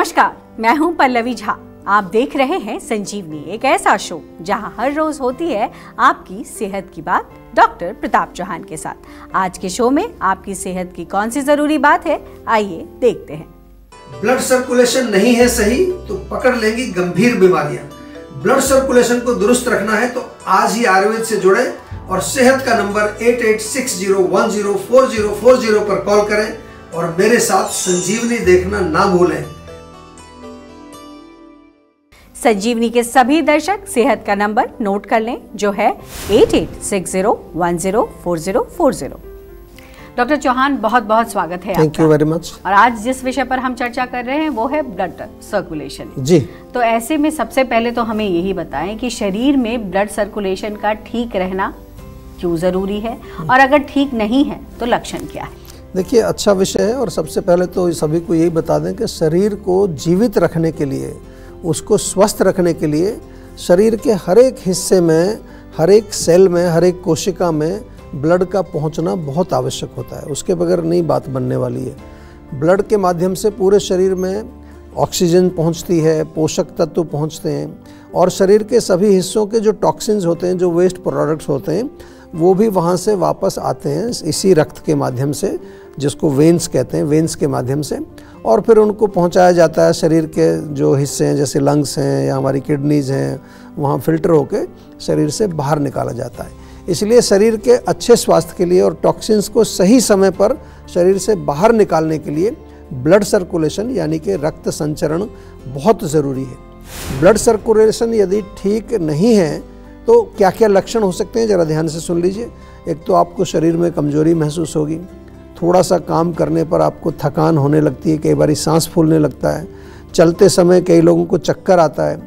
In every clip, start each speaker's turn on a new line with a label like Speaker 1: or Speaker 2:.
Speaker 1: नमस्कार, मैं हूं पल्लवी झा। आप देख रहे हैं संजीवनी, एक ऐसा शो जहां हर रोज होती है आपकी सेहत की बात डॉक्टर प्रताप चौहान के साथ। आज के शो में आपकी सेहत की कौन सी जरूरी बात है, आइए देखते हैं।
Speaker 2: ब्लड सर्कुलेशन नहीं है सही तो पकड़ लेंगी गंभीर बीमारियां। ब्लड सर्कुलेशन को दुरुस्त रखना है तो आज ही आयुर्वेद से जुड़े और सेहत का नंबर 8860104040 पर कॉल करें और मेरे साथ संजीवनी देखना ना भूलें।
Speaker 1: संजीवनी के सभी दर्शक सेहत का नंबर नोट कर लें, जो है 8860104040। डॉक्टर चौहान, बहुत बहुत स्वागत है।
Speaker 2: Thank you very much.
Speaker 1: और आज जिस विषय पर हम चर्चा कर रहे हैं वो है ब्लड सर्कुलेशन।
Speaker 2: जी,
Speaker 1: तो ऐसे में सबसे पहले तो हमें यही बताएं कि शरीर में ब्लड सर्कुलेशन का ठीक रहना क्यों जरूरी है, और अगर ठीक नहीं है तो लक्षण क्या है?
Speaker 2: देखिए, अच्छा विषय है और सबसे पहले तो सभी को यही बता दें कि शरीर को जीवित रखने के लिए, उसको स्वस्थ रखने के लिए शरीर के हर एक हिस्से में, हर एक सेल में, हर एक कोशिका में ब्लड का पहुंचना बहुत आवश्यक होता है। उसके बगैर नहीं बात बनने वाली है। ब्लड के माध्यम से पूरे शरीर में ऑक्सीजन पहुंचती है, पोषक तत्व पहुंचते हैं और शरीर के सभी हिस्सों के जो टॉक्सिन्स होते हैं, जो वेस्ट प्रोडक्ट्स होते हैं, वो भी वहाँ से वापस आते हैं इसी रक्त के माध्यम से, जिसको वेन्स कहते हैं, वेन्स के माध्यम से, और फिर उनको पहुंचाया जाता है शरीर के जो हिस्से हैं, जैसे लंग्स हैं या हमारी किडनीज़ हैं, वहाँ फिल्टर होकर शरीर से बाहर निकाला जाता है। इसलिए शरीर के अच्छे स्वास्थ्य के लिए और टॉक्सिन्स को सही समय पर शरीर से बाहर निकालने के लिए ब्लड सर्कुलेशन यानी कि रक्त संचरण बहुत ज़रूरी है। ब्लड सर्कुलेशन यदि ठीक नहीं है तो क्या क्या लक्षण हो सकते हैं, ज़रा ध्यान से सुन लीजिए। एक तो आपको शरीर में कमजोरी महसूस होगी, थोड़ा सा काम करने पर आपको थकान होने लगती है, कई बार सांस फूलने लगता है, चलते समय कई लोगों को चक्कर आता है,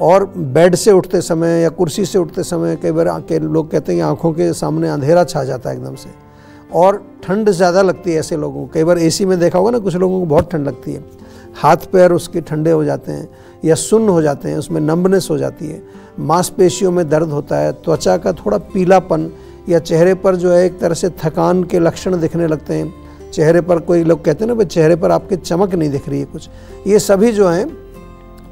Speaker 2: और बेड से उठते समय या कुर्सी से उठते समय कई बार लोग कहते हैं कि आँखों के सामने अंधेरा छा जाता है एकदम से, और ठंड ज़्यादा लगती है ऐसे लोगों को। कई बार एसी में देखा होगा ना, कुछ लोगों को बहुत ठंड लगती है, हाथ पैर उसके ठंडे हो जाते हैं या सुन्न हो जाते हैं, उसमें नंबनेस हो जाती है, मांसपेशियों में दर्द होता है, त्वचा का थोड़ा पीलापन या चेहरे पर जो है एक तरह से थकान के लक्षण दिखने लगते हैं। चेहरे पर कोई लोग कहते हैं ना, भाई चेहरे पर आपके चमक नहीं दिख रही है कुछ, ये सभी जो हैं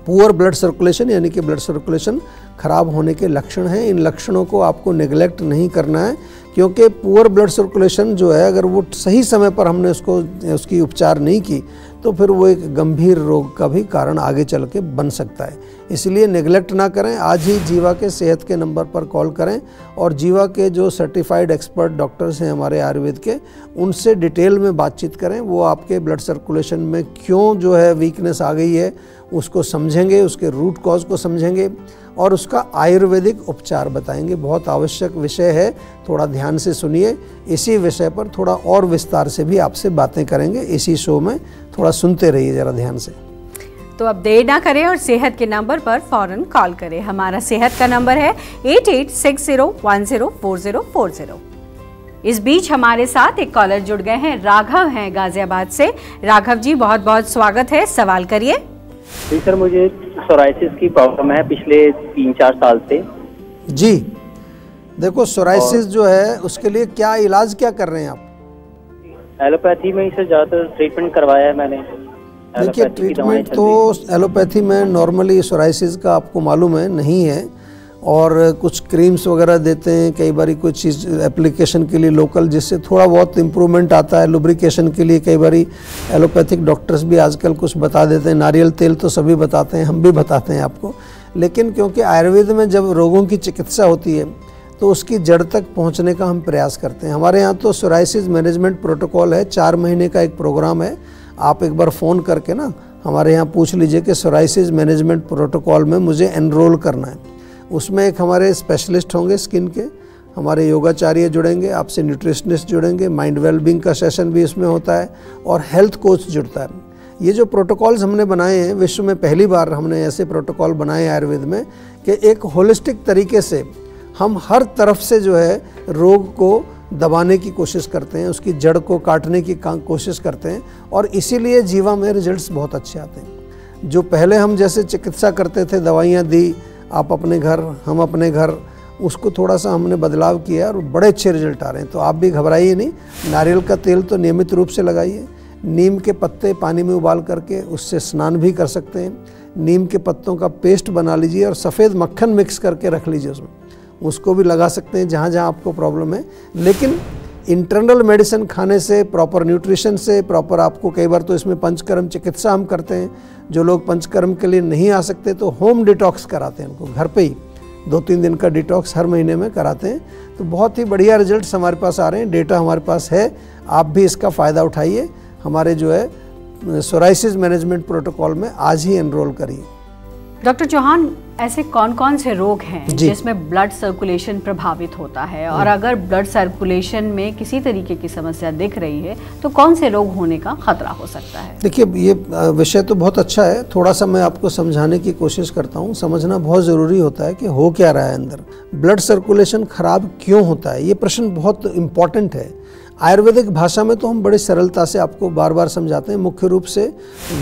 Speaker 2: पुअर ब्लड सर्कुलेशन यानी कि ब्लड सर्कुलेशन खराब होने के लक्षण हैं। इन लक्षणों को आपको नेग्लेक्ट नहीं करना है, क्योंकि पुअर ब्लड सर्कुलेशन जो है, अगर वो सही समय पर हमने उसकी उपचार नहीं की तो फिर वो एक गंभीर रोग का भी कारण आगे चल के बन सकता है। इसलिए नेग्लेक्ट ना करें, आज ही जीवा के सेहत के नंबर पर कॉल करें और जीवा के जो सर्टिफाइड एक्सपर्ट डॉक्टर्स हैं हमारे आयुर्वेद के, उनसे डिटेल में बातचीत करें। वो आपके ब्लड सर्कुलेशन में क्यों जो है वीकनेस आ गई है उसको समझेंगे, उसके रूट कॉज को समझेंगे और उसका आयुर्वेदिक उपचार बताएंगे। बहुत आवश्यक विषय है, थोड़ा ध्यान से सुनिए। इसी विषय पर थोड़ा और विस्तार से भी आपसे बातें करेंगे इसी शो में, थोड़ा सुनते रहिए ज़रा ध्यान से।
Speaker 1: तो अब देर ना करें और सेहत के नंबर पर फौरन कॉल करें। हमारा सेहत का नंबर है 8860104040। इस बीच हमारे साथ एक कॉलर जुड़ गए हैं, राघव हैं गाजियाबाद से। राघव जी, बहुत बहुत स्वागत है, सवाल करिए।
Speaker 3: जी सर, मुझे सोराइसिस की प्रॉब्लम है पिछले 3-4 साल से।
Speaker 2: जी, देखो सोराइसिस जो है उसके लिए क्या इलाज क्या कर रहे हैं आप?
Speaker 3: एलोपैथी में इसे ज़्यादातर ट्रीटमेंट करवाया है मैंने।
Speaker 2: देखिए, ट्रीटमेंट तो एलोपैथी में नॉर्मली सोराइसिस का आपको मालूम है नहीं है, और कुछ क्रीम्स वगैरह देते हैं, कई बार कोई चीज़ एप्लीकेशन के लिए लोकल, जिससे थोड़ा बहुत इम्प्रूवमेंट आता है। लुब्रिकेशन के लिए कई बार एलोपैथिक डॉक्टर्स भी आजकल कुछ बता देते हैं। नारियल तेल तो सभी बताते हैं, हम भी बताते हैं आपको, लेकिन क्योंकि आयुर्वेद में जब रोगों की चिकित्सा होती है तो उसकी जड़ तक पहुंचने का हम प्रयास करते हैं। हमारे यहाँ तो सोराइसिस मैनेजमेंट प्रोटोकॉल है, 4 महीने का एक प्रोग्राम है। आप एक बार फ़ोन करके ना हमारे यहाँ पूछ लीजिए कि सोराइसिस मैनेजमेंट प्रोटोकॉल में मुझे एनरोल करना है। उसमें एक हमारे स्पेशलिस्ट होंगे स्किन के, हमारे योगाचार्य जुड़ेंगे, आपसे न्यूट्रिशनिस्ट जुड़ेंगे, माइंड वेलबींग का सेशन भी इसमें होता है और हेल्थ कोच जुड़ता है। ये जो प्रोटोकॉल्स हमने बनाए हैं, विश्व में पहली बार हमने ऐसे प्रोटोकॉल बनाए आयुर्वेद में कि एक होलिस्टिक तरीके से हम हर तरफ से जो है रोग को दबाने की कोशिश करते हैं, उसकी जड़ को काटने की कोशिश करते हैं, और इसीलिए जीवा में रिजल्ट्स बहुत अच्छे आते हैं। जो पहले हम जैसे चिकित्सा करते थे, दवाइयाँ दी, आप अपने घर हम अपने घर, उसको थोड़ा सा हमने बदलाव किया और बड़े अच्छे रिजल्ट आ रहे हैं। तो आप भी घबराइए नहीं, नारियल का तेल तो नियमित रूप से लगाइए, नीम के पत्ते पानी में उबाल करके उससे स्नान भी कर सकते हैं। नीम के पत्तों का पेस्ट बना लीजिए और सफ़ेद मक्खन मिक्स करके रख लीजिए उसमें, उसको भी लगा सकते हैं जहाँ जहाँ आपको प्रॉब्लम है। लेकिन इंटरनल मेडिसिन खाने से, प्रॉपर न्यूट्रिशन से, प्रॉपर आपको कई बार तो इसमें पंचकर्म चिकित्सा हम करते हैं। जो लोग पंचकर्म के लिए नहीं आ सकते तो होम डिटॉक्स कराते हैं उनको, घर पे ही 2-3 दिन का डिटॉक्स हर महीने में कराते हैं। तो बहुत ही बढ़िया रिजल्ट्स हमारे पास आ रहे हैं, डेटा हमारे पास है। आप भी इसका फ़ायदा उठाइए, हमारे जो है सोराइसिस मैनेजमेंट प्रोटोकॉल में आज ही एनरोल करिए।
Speaker 1: डॉक्टर चौहान, ऐसे कौन कौन से रोग हैं जिसमें ब्लड सर्कुलेशन प्रभावित होता है, और अगर ब्लड सर्कुलेशन में किसी तरीके की समस्या दिख रही है तो कौन से रोग होने का खतरा हो सकता है?
Speaker 2: देखिए, ये विषय तो बहुत अच्छा है, थोड़ा सा मैं आपको समझाने की कोशिश करता हूँ। समझना बहुत ज़रूरी होता है कि हो क्या रहा है अंदर, ब्लड सर्कुलेशन खराब क्यों होता है। ये प्रश्न बहुत इम्पॉर्टेंट है। आयुर्वेदिक भाषा में तो हम बड़ी सरलता से आपको बार बार समझाते हैं। मुख्य रूप से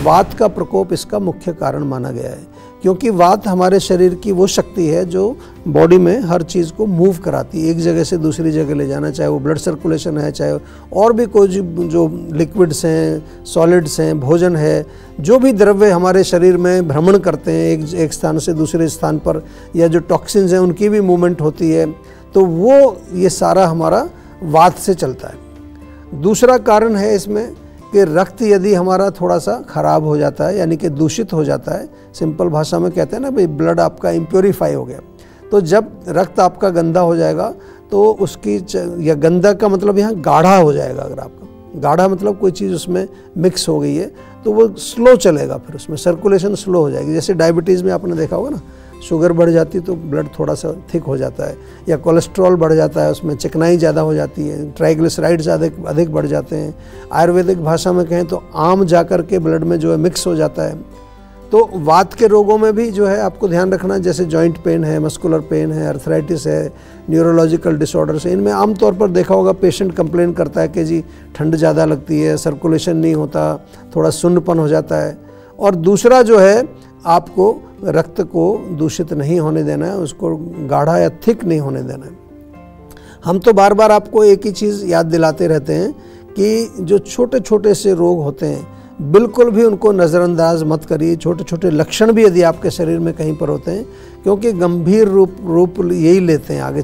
Speaker 2: वात का प्रकोप इसका मुख्य कारण माना गया है, क्योंकि वात हमारे शरीर की वो शक्ति है जो बॉडी में हर चीज़ को मूव कराती है, एक जगह से दूसरी जगह ले जाना, चाहे वो ब्लड सर्कुलेशन है, चाहे और भी कोई जो लिक्विड्स हैं, सॉलिड्स हैं, भोजन है, जो भी द्रव्य हमारे शरीर में भ्रमण करते हैं एक स्थान से दूसरे स्थान पर, या जो टॉक्सिन्स हैं उनकी भी मूवमेंट होती है, तो वो ये सारा हमारा वात से चलता है। दूसरा कारण है इसमें कि रक्त यदि हमारा थोड़ा सा खराब हो जाता है, यानी कि दूषित हो जाता है, सिंपल भाषा में कहते हैं ना भाई, ब्लड आपका इम्प्योरीफाई हो गया, तो जब रक्त आपका गंदा हो जाएगा तो उसकी, या गंदा का मतलब यहाँ गाढ़ा हो जाएगा, अगर आपका गाढ़ा मतलब कोई चीज़ उसमें मिक्स हो गई है तो वो स्लो चलेगा, फिर उसमें सर्कुलेशन स्लो हो जाएगी। जैसे डायबिटीज़ में आपने देखा होगा ना, शुगर बढ़ जाती है तो ब्लड थोड़ा सा थिक हो जाता है, या कोलेस्ट्रॉल बढ़ जाता है, उसमें चिकनाई ज़्यादा हो जाती है, ट्राइग्लिसराइड्स अधिक बढ़ जाते हैं। आयुर्वेदिक भाषा में कहें तो आम जाकर के ब्लड में जो है मिक्स हो जाता है। तो वात के रोगों में भी जो है आपको ध्यान रखना, जैसे जॉइंट पेन है, मस्कुलर पेन है, अर्थराइटिस है, न्यूरोलॉजिकल डिसऑर्डर्स है, इनमें आमतौर पर देखा होगा पेशेंट कंप्लेन करता है कि जी ठंड ज़्यादा लगती है, सर्कुलेशन नहीं होता, थोड़ा सुन्नपन हो जाता है। और दूसरा जो है, आपको रक्त को दूषित नहीं होने देना है, उसको गाढ़ा या थिक नहीं होने देना है। हम तो बार बार आपको एक ही चीज़ याद दिलाते रहते हैं कि जो छोटे छोटे से रोग होते हैं बिल्कुल भी उनको नज़रअंदाज मत करिए। छोटे छोटे लक्षण भी यदि आपके शरीर में कहीं पर होते हैं, क्योंकि गंभीर रूप यही लेते हैं, आगे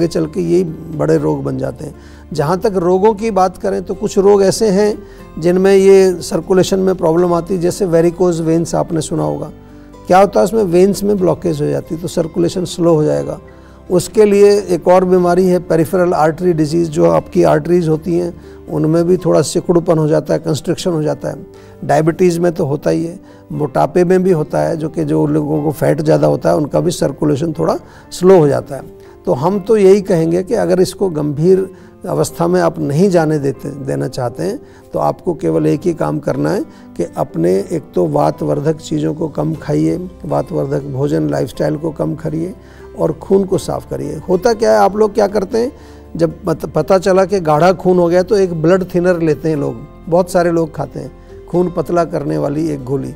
Speaker 2: चल के यही बड़े रोग बन जाते हैं। जहाँ तक रोगों की बात करें तो कुछ रोग ऐसे हैं जिनमें ये सर्कुलेशन में प्रॉब्लम आती है, जैसे वेरिकोज वेन्स आपने सुना होगा। क्या होता है, उसमें वेन्स में ब्लॉकेज हो जाती है तो सर्कुलेशन स्लो हो जाएगा। उसके लिए एक और बीमारी है पेरिफेरल आर्टरी डिजीज़, जो आपकी आर्टरीज होती हैं उनमें भी थोड़ा सिकुड़पन हो जाता है, कंस्ट्रिक्शन हो जाता है। डायबिटीज़ में तो होता ही है, मोटापे में भी होता है, जो लोगों को फैट ज़्यादा होता है उनका भी सर्कुलेशन थोड़ा स्लो हो जाता है। तो हम तो यही कहेंगे कि अगर इसको गंभीर अवस्था में आप नहीं जाने देना चाहते हैं तो आपको केवल एक ही काम करना है कि अपने एक तो वातवर्धक चीज़ों को कम खाइए, वातवर्धक भोजन लाइफस्टाइल को कम करिए और खून को साफ़ करिए। होता क्या है, आप लोग क्या करते हैं, जब पता चला कि गाढ़ा खून हो गया तो एक ब्लड थिनर लेते हैं लोग, बहुत सारे लोग खाते हैं खून पतला करने वाली एक गोली,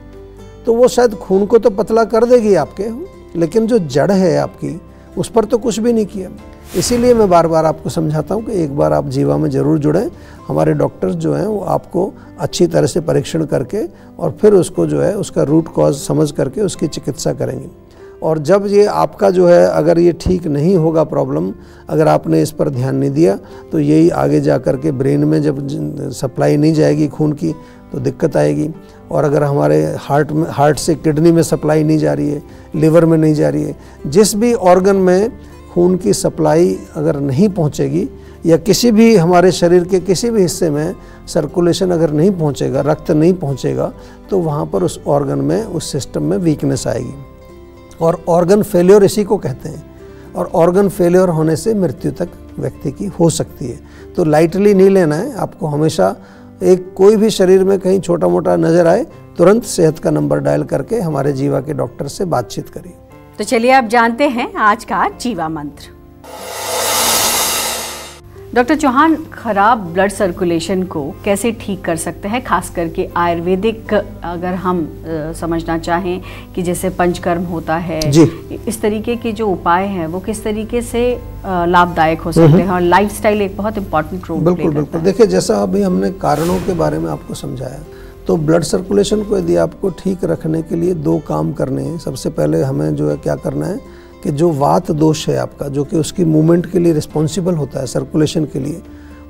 Speaker 2: तो वो शायद खून को तो पतला कर देगी आपके, लेकिन जो जड़ है आपकी उस पर तो कुछ भी नहीं किया। इसीलिए मैं बार बार आपको समझाता हूँ कि एक बार आप जीवा में ज़रूर जुड़ें। हमारे डॉक्टर्स जो हैं वो आपको अच्छी तरह से परीक्षण करके और फिर उसको जो है उसका रूट कॉज समझ करके उसकी चिकित्सा करेंगे। और जब ये आपका जो है, अगर ये ठीक नहीं होगा प्रॉब्लम, अगर आपने इस पर ध्यान नहीं दिया तो यही आगे जा कर के ब्रेन में जब सप्लाई नहीं जाएगी खून की तो दिक्कत आएगी। और अगर हमारे हार्ट से किडनी में सप्लाई नहीं जा रही है, लिवर में नहीं जा रही है, जिस भी ऑर्गन में खून की सप्लाई अगर नहीं पहुंचेगी या किसी भी हमारे शरीर के किसी भी हिस्से में सर्कुलेशन अगर नहीं पहुंचेगा, रक्त नहीं पहुंचेगा, तो वहाँ पर उस ऑर्गन में, उस सिस्टम में वीकनेस आएगी। और ऑर्गन फेलियर इसी को कहते हैं। और ऑर्गन फेलियर होने से मृत्यु तक व्यक्ति की हो सकती है। तो लाइटली नहीं लेना है आपको। हमेशा कोई भी शरीर में कहीं छोटा मोटा नज़र आए, तुरंत सेहत का नंबर डायल करके हमारे जीवा के डॉक्टर से बातचीत करिए।
Speaker 1: तो चलिए अब जानते हैं आज का जीवा मंत्र। डॉक्टर चौहान, खराब ब्लड सर्कुलेशन को कैसे ठीक कर सकते हैं, खास करके आयुर्वेदिक अगर हम समझना चाहें कि जैसे पंचकर्म होता है
Speaker 2: जी।
Speaker 1: इस तरीके के जो उपाय हैं वो किस तरीके से लाभदायक हो सकते हैं, और लाइफस्टाइल एक बहुत इंपॉर्टेंट रोल प्ले करता है।
Speaker 2: देखिए, जैसा अभी हमने कारणों के बारे में आपको समझाया, तो ब्लड सर्कुलेशन को यदि आपको ठीक रखने के लिए 2 काम करने हैं। सबसे पहले हमें जो है क्या करना है कि जो वात दोष है आपका, जो कि उसकी मूवमेंट के लिए रिस्पॉन्सिबल होता है, सर्कुलेशन के लिए,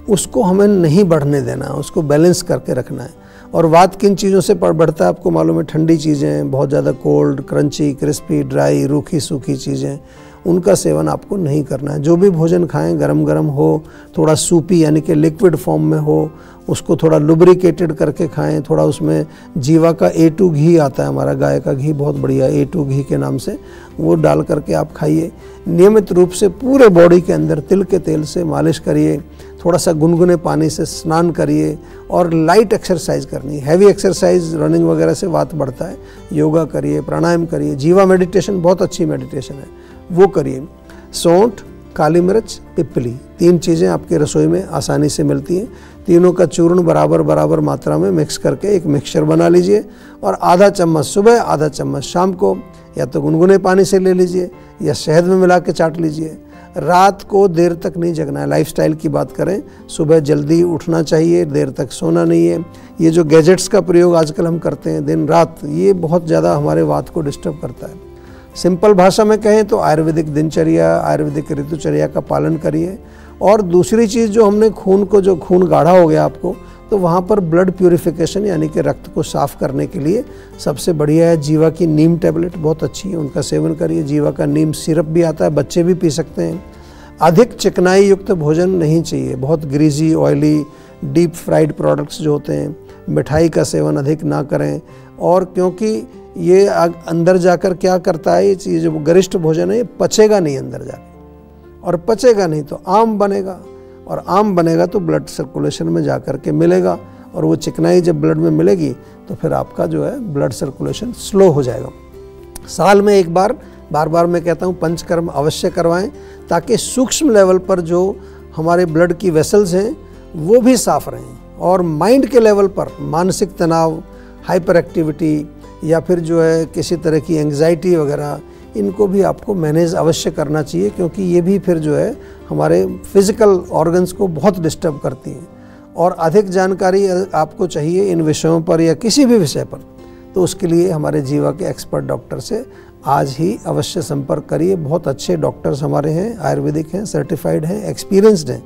Speaker 2: उसको हमें नहीं बढ़ने देना है, उसको बैलेंस करके रखना है। और वात किन चीज़ों से बढ़ता है आपको मालूम है? ठंडी चीज़ें, बहुत ज़्यादा कोल्ड, क्रंची, क्रिस्पी, ड्राई, रूखी सूखी चीज़ें, उनका सेवन आपको नहीं करना है। जो भी भोजन खाएं गरम गरम हो, थोड़ा सूपी यानी कि लिक्विड फॉर्म में हो, उसको थोड़ा लुब्रिकेटेड करके खाएं। थोड़ा उसमें जीवा का A2 घी आता है, हमारा गाय का घी बहुत बढ़िया, A2 घी के नाम से, वो डाल करके आप खाइए। नियमित रूप से पूरे बॉडी के अंदर तिल के तेल से मालिश करिए, थोड़ा सा गुनगुने पानी से स्नान करिए, और लाइट एक्सरसाइज करनी है। हैवी एक्सरसाइज रनिंग वगैरह से वात बढ़ता है, योगा करिए, प्राणायाम करिए, जीवा मेडिटेशन बहुत अच्छी मेडिटेशन है, वो करिए। सौंठ, काली मिर्च, पिपली, 3 चीज़ें आपके रसोई में आसानी से मिलती हैं। तीनों का चूर्ण बराबर बराबर मात्रा में मिक्स करके एक मिक्सचर बना लीजिए, और आधा चम्मच सुबह, आधा चम्मच शाम को, या तो गुनगुने पानी से ले लीजिए या शहद में मिला के चाट लीजिए। रात को देर तक नहीं जगना है। लाइफस्टाइल की बात करें, सुबह जल्दी उठना चाहिए, देर तक सोना नहीं है। ये जो गैजेट्स का प्रयोग आजकल हम करते हैं दिन रात, ये बहुत ज़्यादा हमारे वात को डिस्टर्ब करता है। सिंपल भाषा में कहें तो आयुर्वेदिक दिनचर्या, आयुर्वेदिक ऋतुचर्या का पालन करिए। और दूसरी चीज़, जो हमने खून को, जो खून गाढ़ा हो गया आपको, तो वहाँ पर ब्लड प्यूरिफिकेशन यानी कि रक्त को साफ़ करने के लिए सबसे बढ़िया है जीवा की नीम टैबलेट, बहुत अच्छी है, उनका सेवन करिए। जीवा का नीम सिरप भी आता है, बच्चे भी पी सकते हैं। अधिक चिकनाई युक्त भोजन नहीं चाहिए, बहुत greasy, oily, deep fried products जो होते हैं, मिठाई का सेवन अधिक ना करें। और क्योंकि ये अंदर जाकर क्या करता है, ये चीज़ जो गरिष्ठ भोजन है, ये पचेगा नहीं अंदर जाकर, और पचेगा नहीं तो आम बनेगा, और आम बनेगा तो ब्लड सर्कुलेशन में जाकर के मिलेगा, और वो चिकनाई जब ब्लड में मिलेगी तो फिर आपका जो है ब्लड सर्कुलेशन स्लो हो जाएगा। साल में एक बार, बार बार मैं कहता हूँ, पंचकर्म अवश्य करवाएं, ताकि सूक्ष्म लेवल पर जो हमारे ब्लड की वेसल्स हैं वो भी साफ रहें। और माइंड के लेवल पर मानसिक तनाव, हाइपर एक्टिविटी, या फिर जो है किसी तरह की एंग्जाइटी वगैरह, इनको भी आपको मैनेज अवश्य करना चाहिए, क्योंकि ये भी फिर जो है हमारे फिजिकल ऑर्गन्स को बहुत डिस्टर्ब करती हैं। और अधिक जानकारी आपको चाहिए इन विषयों पर या किसी भी विषय पर, तो उसके लिए हमारे जीवा के एक्सपर्ट डॉक्टर से आज ही अवश्य संपर्क करिए। बहुत अच्छे डॉक्टर्स हमारे हैं, आयुर्वेदिक हैं, सर्टिफाइड हैं, एक्सपीरियंस्ड हैं,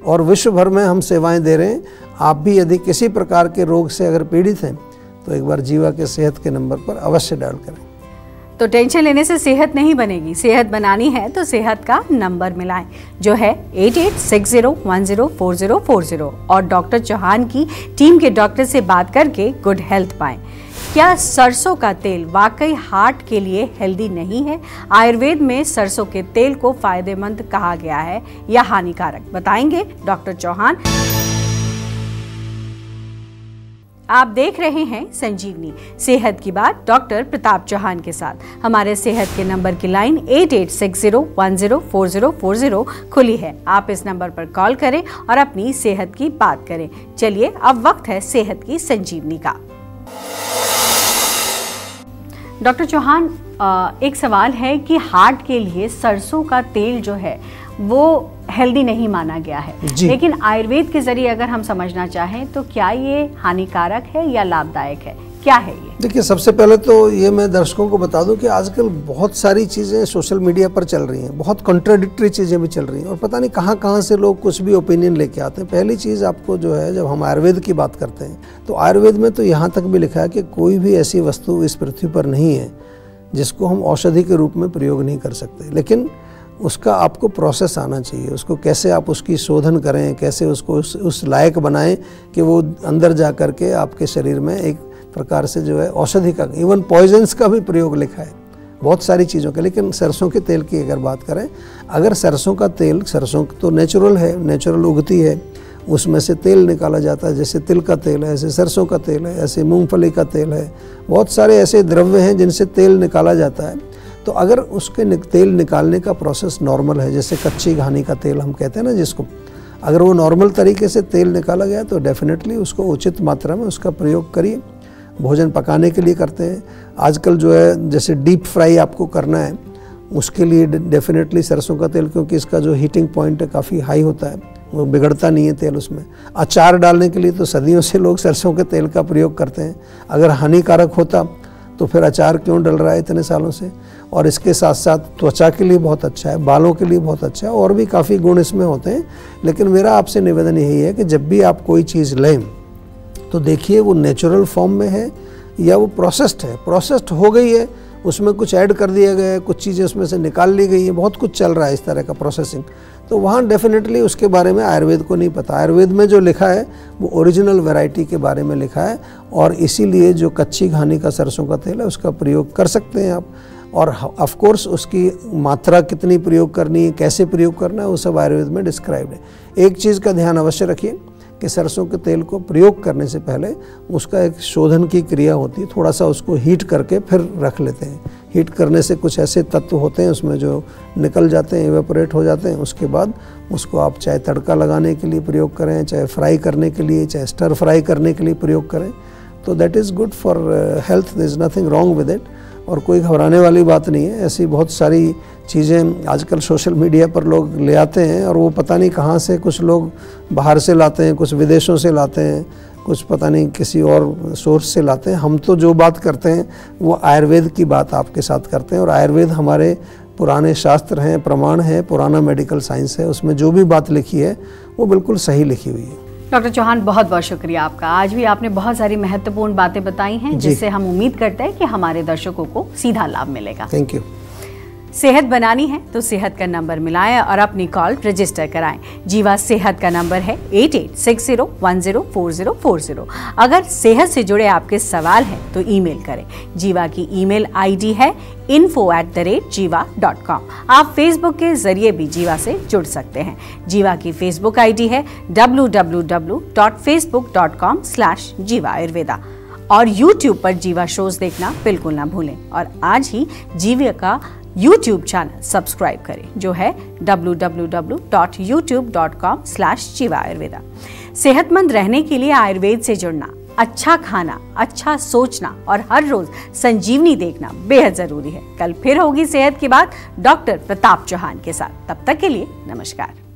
Speaker 2: और विश्व भर में हम सेवाएं दे रहे हैं। आप भी यदि किसी प्रकार के रोग से अगर पीड़ित हैं तो एक बार जीवा के सेहत के नंबर पर अवश्य डायल करें।
Speaker 1: तो टेंशन लेने से सेहत नहीं बनेगी, सेहत बनानी है तो सेहत का नंबर मिलाएं, जो है 8860104040, और डॉक्टर चौहान की टीम के डॉक्टर से बात करके गुड हेल्थ पाएं। क्या सरसों का तेल वाकई हार्ट के लिए हेल्दी नहीं है? आयुर्वेद में सरसों के तेल को फायदेमंद कहा गया है या हानिकारक, बताएंगे डॉक्टर चौहान। आप देख रहे हैं संजीवनी, सेहत की बात डॉक्टर प्रताप चौहान के साथ। हमारे सेहत के नंबर की लाइन 8860104040 खुली है। आप इस नंबर पर कॉल करें और अपनी सेहत की बात करें। चलिए, अब वक्त है सेहत की संजीवनी का। डॉक्टर चौहान, एक सवाल है कि हार्ट के लिए सरसों का तेल जो है वो हेल्दी नहीं माना गया है, लेकिन आयुर्वेद के जरिए अगर हम समझना चाहें तो क्या ये हानिकारक है या लाभदायक है, क्या है ये?
Speaker 2: देखिए, सबसे पहले तो ये मैं दर्शकों को बता दूं कि आजकल बहुत सारी चीज़ें सोशल मीडिया पर चल रही हैं, बहुत कॉन्ट्राडिक्टरी चीज़ें भी चल रही हैं, और पता नहीं कहाँ कहाँ से लोग कुछ भी ओपिनियन लेके आते हैं। पहली चीज़ आपको जो है, जब हम आयुर्वेद की बात करते हैं तो आयुर्वेद में तो यहाँ तक भी लिखा है कि कोई भी ऐसी वस्तु इस पृथ्वी पर नहीं है जिसको हम औषधि के रूप में प्रयोग नहीं कर सकते, लेकिन उसका आपको प्रोसेस आना चाहिए। उसको कैसे आप उसकी शोधन करें, कैसे उसको उस लायक बनाएं कि वो अंदर जा कर के आपके शरीर में एक प्रकार से जो है औषधि का, इवन पॉइजन्स का भी प्रयोग लिखा है बहुत सारी चीज़ों का। लेकिन सरसों के तेल की अगर बात करें, अगर सरसों का तेल, सरसों तो नेचुरल है, नेचुरल उगती है, उसमें से तेल निकाला जाता है, जैसे तिल का तेल है, ऐसे सरसों का तेल है, ऐसे मूंगफली का तेल है, बहुत सारे ऐसे द्रव्य हैं जिनसे तेल निकाला जाता है। तो अगर उसके तेल निकालने का प्रोसेस नॉर्मल है, जैसे कच्ची घानी का तेल हम कहते हैं ना जिसको, अगर वो नॉर्मल तरीके से तेल निकाला गया तो डेफिनेटली उसको उचित मात्रा में उसका प्रयोग करिए। भोजन पकाने के लिए करते हैं आजकल जो है, जैसे डीप फ्राई आपको करना है उसके लिए डेफिनेटली सरसों का तेल, क्योंकि इसका जो हीटिंग पॉइंट है काफ़ी हाई होता है, वो बिगड़ता नहीं है तेल उसमें। अचार डालने के लिए तो सदियों से लोग सरसों के तेल का प्रयोग करते हैं। अगर हानिकारक होता तो फिर अचार क्यों डल रहा है इतने सालों से। और इसके साथ साथ त्वचा के लिए बहुत अच्छा है, बालों के लिए बहुत अच्छा है, और भी काफ़ी गुण इसमें होते हैं। लेकिन मेरा आपसे निवेदन यही है कि जब भी आप कोई चीज़ लें तो देखिए वो नेचुरल फॉर्म में है या वो प्रोसेस्ड है। प्रोसेस्ड हो गई है, उसमें कुछ ऐड कर दिया गया है, कुछ चीज़ें उसमें से निकाल ली गई है, बहुत कुछ चल रहा है इस तरह का प्रोसेसिंग, तो वहाँ डेफिनेटली उसके बारे में आयुर्वेद को नहीं पता। आयुर्वेद में जो लिखा है वो ओरिजिनल वैरायटी के बारे में लिखा है, और इसीलिए जो कच्ची घानी का सरसों का तेल है उसका प्रयोग कर सकते हैं आप। और ऑफ कोर्स उसकी मात्रा कितनी प्रयोग करनी है, कैसे प्रयोग करना है, वो सब आयुर्वेद में डिस्क्राइब्ड है। एक चीज़ का ध्यान अवश्य रखिए कि सरसों के तेल को प्रयोग करने से पहले उसका एक शोधन की क्रिया होती है, थोड़ा सा उसको हीट करके फिर रख लेते हैं। हीट करने से कुछ ऐसे तत्व होते हैं उसमें जो निकल जाते हैं, इवेपोरेट हो जाते हैं। उसके बाद उसको आप चाहे तड़का लगाने के लिए प्रयोग करें, चाहे फ्राई करने के लिए, चाहे स्टर फ्राई करने के लिए प्रयोग करें, तो that is good for health, there is nothing wrong with it. और कोई घबराने वाली बात नहीं है। ऐसी बहुत सारी चीज़ें आजकल सोशल मीडिया पर लोग ले आते हैं, और वो पता नहीं कहाँ से, कुछ लोग बाहर से लाते हैं, कुछ विदेशों से लाते हैं, कुछ पता नहीं किसी और सोर्स से लाते हैं। हम तो जो बात करते हैं वो आयुर्वेद की बात आपके साथ करते हैं, और आयुर्वेद हमारे पुराने शास्त्र हैं, प्रमाण है, पुराना मेडिकल साइंस है, उसमें जो भी बात लिखी है वो बिल्कुल सही लिखी हुई है।
Speaker 1: डॉक्टर चौहान, बहुत बहुत शुक्रिया आपका। आज भी आपने बहुत सारी महत्वपूर्ण बातें बताई हैं, जिससे हम उम्मीद करते हैं कि हमारे दर्शकों को सीधा लाभ मिलेगा।
Speaker 2: Thank you.
Speaker 1: सेहत बनानी है तो सेहत का नंबर मिलाएं और अपनी कॉल रजिस्टर कराएं। जीवा सेहत का नंबर है 8860104040। अगर सेहत से जुड़े आपके सवाल हैं तो ईमेल करें। जीवा की ईमेल आईडी है info@jiva.com। आप फेसबुक के जरिए भी जीवा से जुड़ सकते हैं। जीवा की फेसबुक आईडी है www.facebook.com/jiva ayurveda। और YouTube पर जीवा शोज देखना बिल्कुल ना भूलें, और आज ही जीवा का YouTube चैनल सब्सक्राइब करें, जो है www.youtube.com/jiva ayurveda। सेहतमंद रहने के लिए आयुर्वेद से जुड़ना, अच्छा खाना, अच्छा सोचना और हर रोज संजीवनी देखना बेहद जरूरी है। कल फिर होगी सेहत की बात डॉक्टर प्रताप चौहान के साथ। तब तक के लिए नमस्कार।